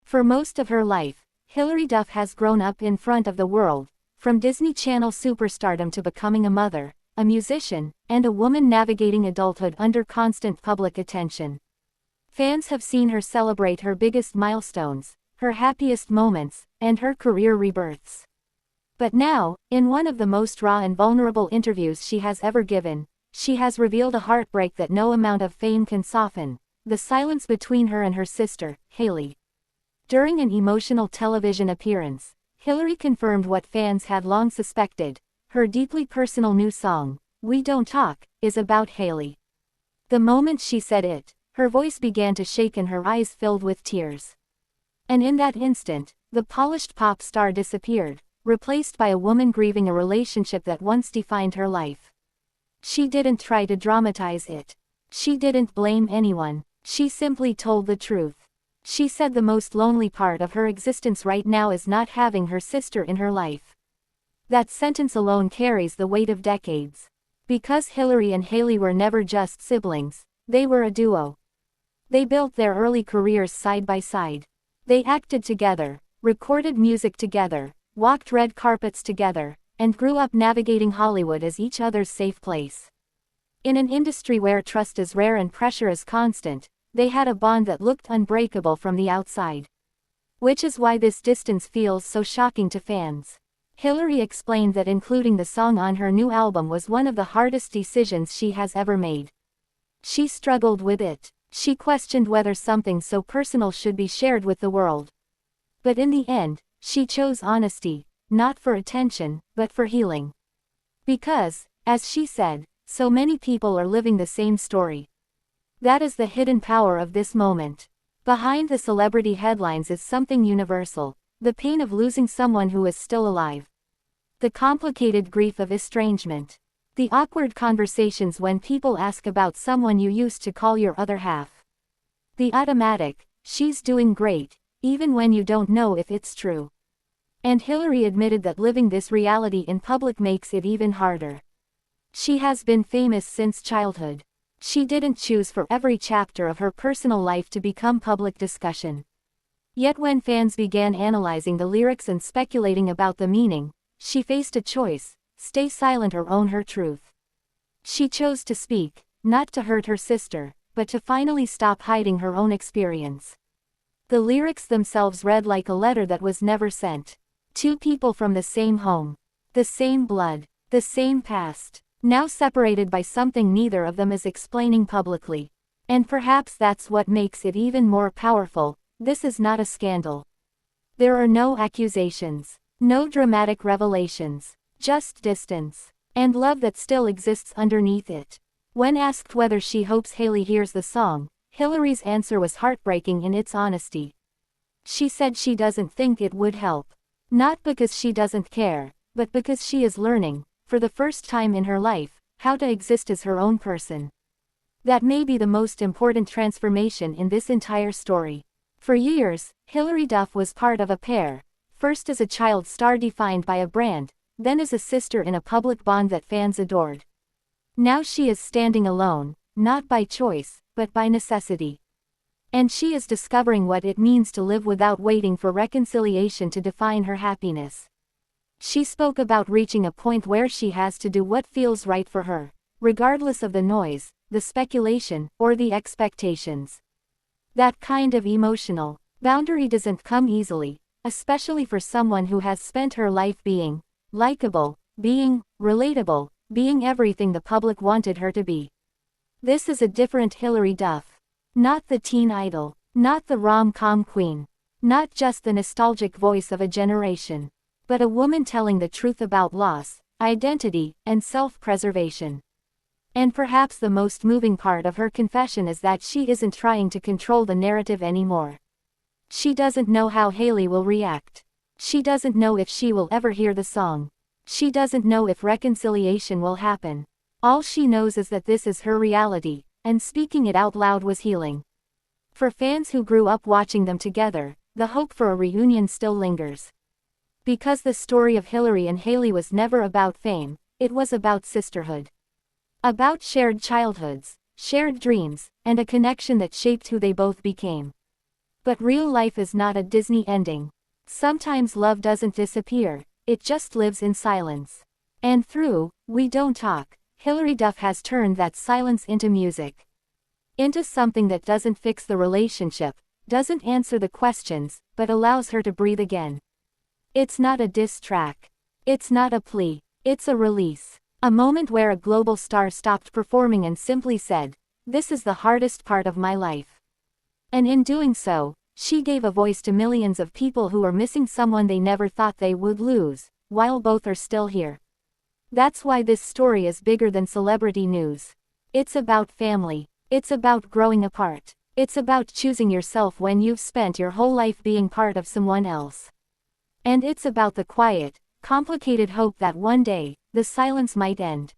For most of her life, Hilary Duff has grown up in front of the world, from Disney Channel superstardom to becoming a mother, a musician, and a woman navigating adulthood under constant public attention. Fans have seen her celebrate her biggest milestones, her happiest moments, and her career rebirths. But now, in one of the most raw and vulnerable interviews she has ever given, she has revealed a heartbreak that no amount of fame can soften: the silence between her and her sister, Haylie. During an emotional television appearance, Hilary confirmed what fans had long suspected: her deeply personal new song, "We Don't Talk," is about Haylie. The moment she said it, her voice began to shake and her eyes filled with tears. And in that instant, the polished pop star disappeared, replaced by a woman grieving a relationship that once defined her life. She didn't try to dramatize it. She didn't blame anyone. She simply told the truth. She said the most lonely part of her existence right now is not having her sister in her life. That sentence alone carries the weight of decades. Because Hilary and Haylie were never just siblings, they were a duo. They built their early careers side by side. They acted together, recorded music together, walked red carpets together, and grew up navigating Hollywood as each other's safe place. In an industry where trust is rare and pressure is constant, they had a bond that looked unbreakable from the outside. Which is why this distance feels so shocking to fans. Hilary explained that including the song on her new album was one of the hardest decisions she has ever made. She struggled with it. She questioned whether something so personal should be shared with the world. But in the end, she chose honesty, not for attention, but for healing. Because, as she said, so many people are living the same story. That is the hidden power of this moment. Behind the celebrity headlines is something universal: the pain of losing someone who is still alive. The complicated grief of estrangement. The awkward conversations when people ask about someone you used to call your other half. The automatic, "she's doing great," even when you don't know if it's true. And Hilary admitted that living this reality in public makes it even harder. She has been famous since childhood. She didn't choose for every chapter of her personal life to become public discussion. Yet when fans began analyzing the lyrics and speculating about the meaning, she faced a choice: stay silent or own her truth. She chose to speak, not to hurt her sister, but to finally stop hiding her own experience. The lyrics themselves read like a letter that was never sent. Two people from the same home, the same blood, the same past, now separated by something neither of them is explaining publicly. And perhaps that's what makes it even more powerful: this is not a scandal. There are no accusations, no dramatic revelations. Just distance, and love that still exists underneath it. When asked whether she hopes Haylie hears the song, Hilary's answer was heartbreaking in its honesty. She said she doesn't think it would help. Not because she doesn't care, but because she is learning, for the first time in her life, how to exist as her own person. That may be the most important transformation in this entire story. For years, Hilary Duff was part of a pair, first as a child star defined by a brand, then as a sister in a public bond that fans adored. Now she is standing alone, not by choice, but by necessity. And she is discovering what it means to live without waiting for reconciliation to define her happiness. She spoke about reaching a point where she has to do what feels right for her, regardless of the noise, the speculation, or the expectations. That kind of emotional boundary doesn't come easily, especially for someone who has spent her life being likable, being relatable, being everything the public wanted her to be. This is a different Hilary Duff. Not the teen idol, not the rom-com queen, not just the nostalgic voice of a generation, but a woman telling the truth about loss, identity, and self-preservation. And perhaps the most moving part of her confession is that she isn't trying to control the narrative anymore. She doesn't know how Haylie will react. She doesn't know if she will ever hear the song. She doesn't know if reconciliation will happen. All she knows is that this is her reality, and speaking it out loud was healing. For fans who grew up watching them together, the hope for a reunion still lingers. Because the story of Hilary and Haylie was never about fame, it was about sisterhood. About shared childhoods, shared dreams, and a connection that shaped who they both became. But real life is not a Disney ending. Sometimes love doesn't disappear, it just lives in silence. And through We Don't Talk, Hilary Duff has turned that silence into music. Into something that doesn't fix the relationship, doesn't answer the questions, but allows her to breathe again. It's not a diss track. It's not a plea. It's a release. A moment where a global star stopped performing and simply said, "This is the hardest part of my life." And in doing so, she gave a voice to millions of people who are missing someone they never thought they would lose, while both are still here. That's why this story is bigger than celebrity news. It's about family. It's about growing apart. It's about choosing yourself when you've spent your whole life being part of someone else. And it's about the quiet, complicated hope that one day, the silence might end.